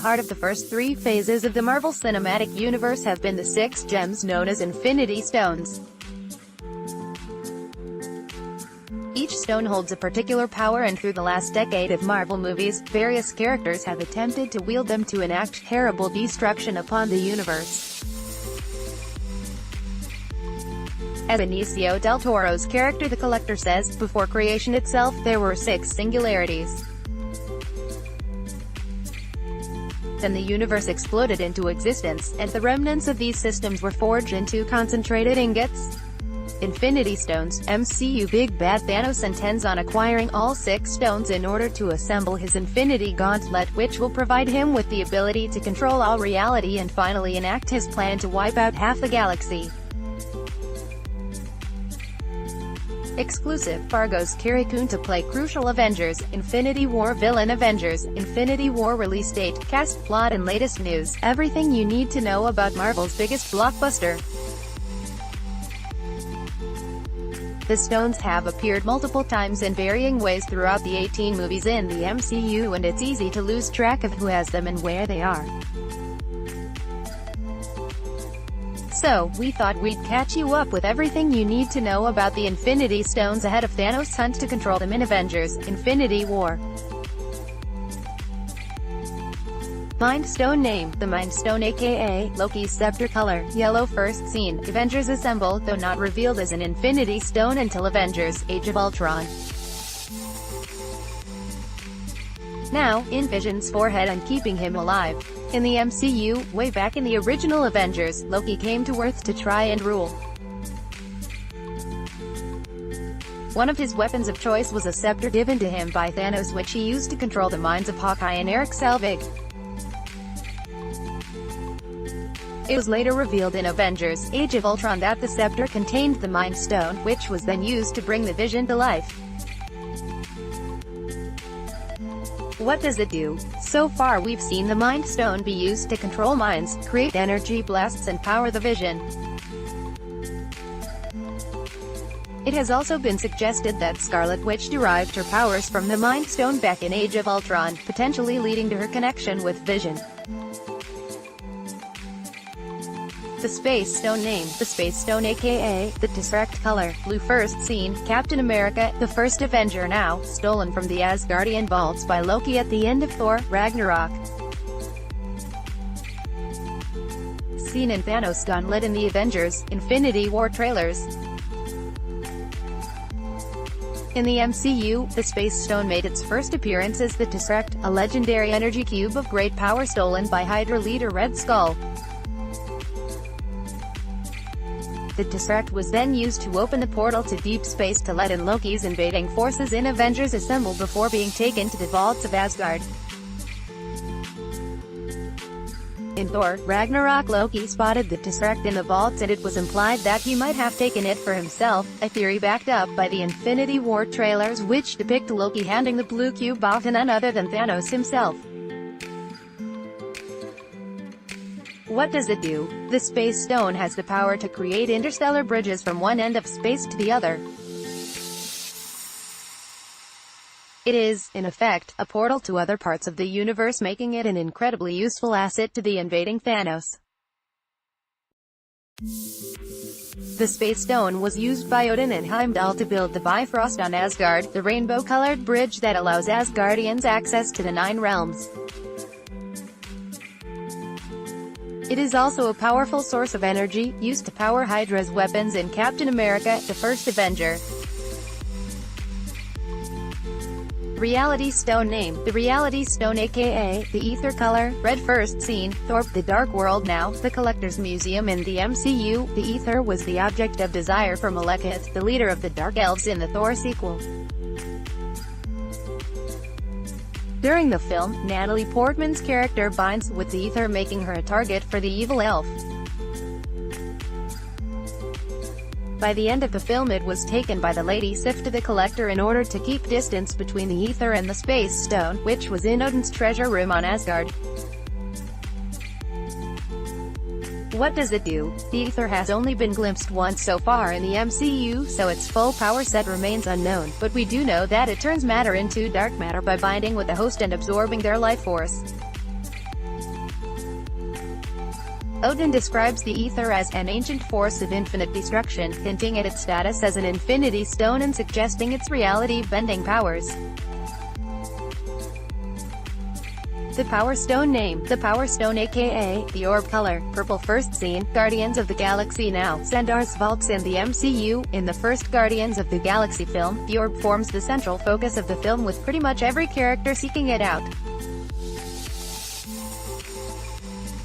heart of the first three phases of the Marvel Cinematic Universe have been the 6 gems known as Infinity Stones. Each stone holds a particular power, and through the last decade of Marvel movies, various characters have attempted to wield them to enact terrible destruction upon the universe. As Benicio del Toro's character the Collector says, before creation itself, there were 6 singularities. Then the universe exploded into existence, and the remnants of these systems were forged into concentrated ingots. Infinity Stones. MCU Big Bad Thanos intends on acquiring all 6 stones in order to assemble his Infinity Gauntlet, which will provide him with the ability to control all reality and finally enact his plan to wipe out half the galaxy. Exclusive. Fargo's Carrie Coon to play crucial Avengers, Infinity War villain. Avengers, Infinity War release date, cast, plot and latest news. Everything you need to know about Marvel's biggest blockbuster. The stones have appeared multiple times in varying ways throughout the 18 movies in the MCU, and it's easy to lose track of who has them and where they are. So, we thought we'd catch you up with everything you need to know about the Infinity Stones ahead of Thanos' hunt to control them in Avengers: Infinity War. Mind Stone name. The Mind Stone, aka Loki's scepter color, yellow. First seen, Avengers assemble, though not revealed as an Infinity Stone until Avengers: Age of Ultron. Now, in Vision's forehead and keeping him alive. In the MCU, way back in the original Avengers, Loki came to Earth to try and rule. One of his weapons of choice was a scepter given to him by Thanos, which he used to control the minds of Hawkeye and Eric Selvig. It was later revealed in Avengers: Age of Ultron that the scepter contained the Mind Stone, which was then used to bring the Vision to life. What does it do? So far we've seen the Mind Stone be used to control minds, create energy blasts and power the Vision. It has also been suggested that Scarlet Witch derived her powers from the Mind Stone back in Age of Ultron, potentially leading to her connection with Vision. The Space Stone name. The Space Stone, aka the Tesseract color, blue. First seen, Captain America, the first Avenger, now stolen from the Asgardian vaults by Loki at the end of Thor: Ragnarok. Seen in Thanos' Gauntlet in the Avengers: Infinity War trailers. In the MCU, the Space Stone made its first appearance as the Tesseract, a legendary energy cube of great power stolen by Hydra leader Red Skull. The Tesseract was then used to open the portal to deep space to let in Loki's invading forces in Avengers Assemble before being taken to the vaults of Asgard. In Thor: Ragnarok, Loki spotted the Tesseract in the vaults, and it was implied that he might have taken it for himself, a theory backed up by the Infinity War trailers, which depict Loki handing the blue cube off to none other than Thanos himself. What does it do? The Space Stone has the power to create interstellar bridges from one end of space to the other. It is, in effect, a portal to other parts of the universe, making it an incredibly useful asset to the invading Thanos. The Space Stone was used by Odin and Heimdall to build the Bifrost on Asgard, the rainbow-colored bridge that allows Asgardians access to the 9 realms. It is also a powerful source of energy, used to power Hydra's weapons in Captain America: The First Avenger. Reality Stone name. The Reality Stone, aka the Ether color, red. First seen, Thor: The Dark World, now the Collector's Museum in the MCU. The Ether was the object of desire for Malekith, the leader of the Dark Elves in the Thor sequel. During the film, Natalie Portman's character binds with the Ether, making her a target for the evil elf. By the end of the film, it was taken by the Lady Sif to the Collector in order to keep distance between the Ether and the Space Stone, which was in Odin's treasure room on Asgard. What does it do? The Ether has only been glimpsed once so far in the MCU, so its full power set remains unknown, but we do know that it turns matter into dark matter by binding with the host and absorbing their life force. Odin describes the ether as an ancient force of infinite destruction, hinting at its status as an infinity stone and suggesting its reality-bending powers. The Power Stone name. The Power Stone, aka the orb color, purple. First seen, Guardians of the Galaxy. Now, Xandar's vaults in the MCU. In the first Guardians of the Galaxy film, the orb forms the central focus of the film, with pretty much every character seeking it out.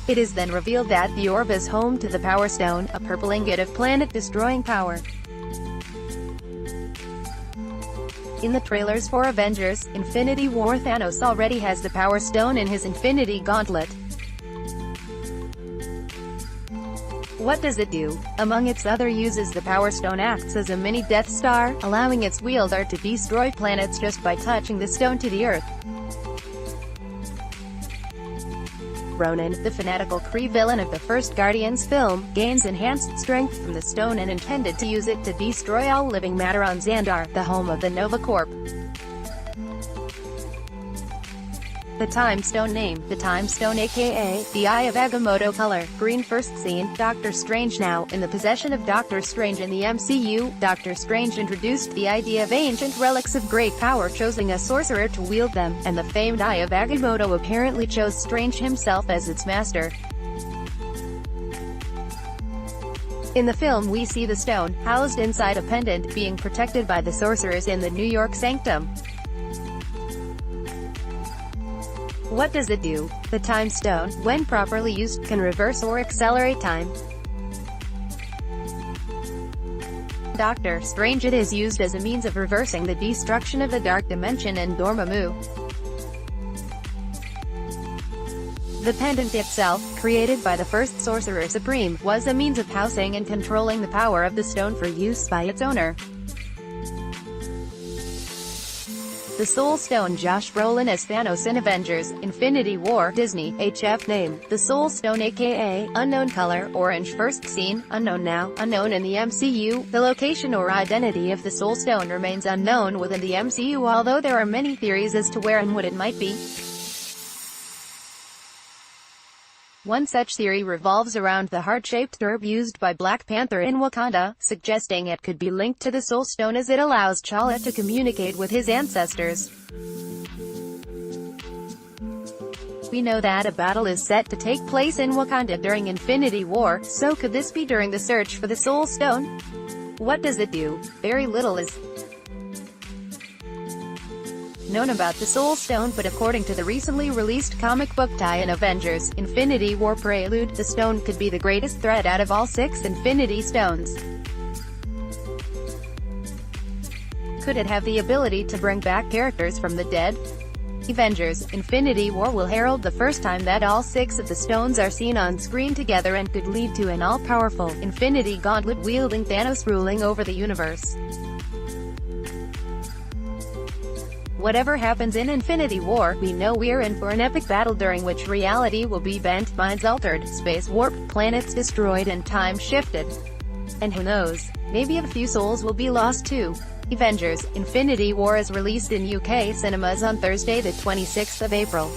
It is then revealed that the orb is home to the Power Stone, a purple ingot of planet-destroying power. In the trailers for Avengers: Infinity War, Thanos already has the Power Stone in his Infinity Gauntlet. What does it do? Among its other uses, the Power Stone acts as a mini Death Star, allowing its wielder to destroy planets just by touching the stone to the Earth. Ronan, the fanatical Kree villain of the first Guardians film, gains enhanced strength from the stone and intended to use it to destroy all living matter on Xandar, the home of the Nova Corp. The Time Stone name. The Time Stone, aka the Eye of Agamotto color, green. First seen, Doctor Strange. Now, in the possession of Doctor Strange in the MCU, Doctor Strange introduced the idea of ancient relics of great power, choosing a sorcerer to wield them, and the famed Eye of Agamotto apparently chose Strange himself as its master. In the film, we see the stone, housed inside a pendant, being protected by the sorcerers in the New York Sanctum. What does it do? The Time Stone, when properly used, can reverse or accelerate time. Doctor Strange. It is used as a means of reversing the destruction of the Dark Dimension and Dormammu. The pendant itself, created by the first Sorcerer Supreme, was a means of housing and controlling the power of the stone for use by its owner. The Soul Stone. Josh Brolin as Thanos in Avengers: Infinity War. Disney, HF name. The Soul Stone, aka unknown color, orange. First seen, unknown. Now, unknown in the MCU. The location or identity of the Soul Stone remains unknown within the MCU, although there are many theories as to where and what it might be. One such theory revolves around the heart-shaped orb used by Black Panther in Wakanda, suggesting it could be linked to the Soul Stone as it allows T'Challa to communicate with his ancestors. We know that a battle is set to take place in Wakanda during Infinity War, so could this be during the search for the Soul Stone? What does it do? Very little is known about the Soul Stone, but according to the recently released comic book tie-in Avengers: Infinity War Prelude, the stone could be the greatest threat out of all 6 Infinity Stones. Could it have the ability to bring back characters from the dead? Avengers: Infinity War will herald the first time that all 6 of the stones are seen on screen together, and could lead to an all-powerful, Infinity Gauntlet-wielding Thanos ruling over the universe. Whatever happens in Infinity War, we know we're in for an epic battle during which reality will be bent, minds altered, space warped, planets destroyed and time shifted. And who knows, maybe a few souls will be lost too. Avengers: Infinity War is released in UK cinemas on Thursday the 26th of April.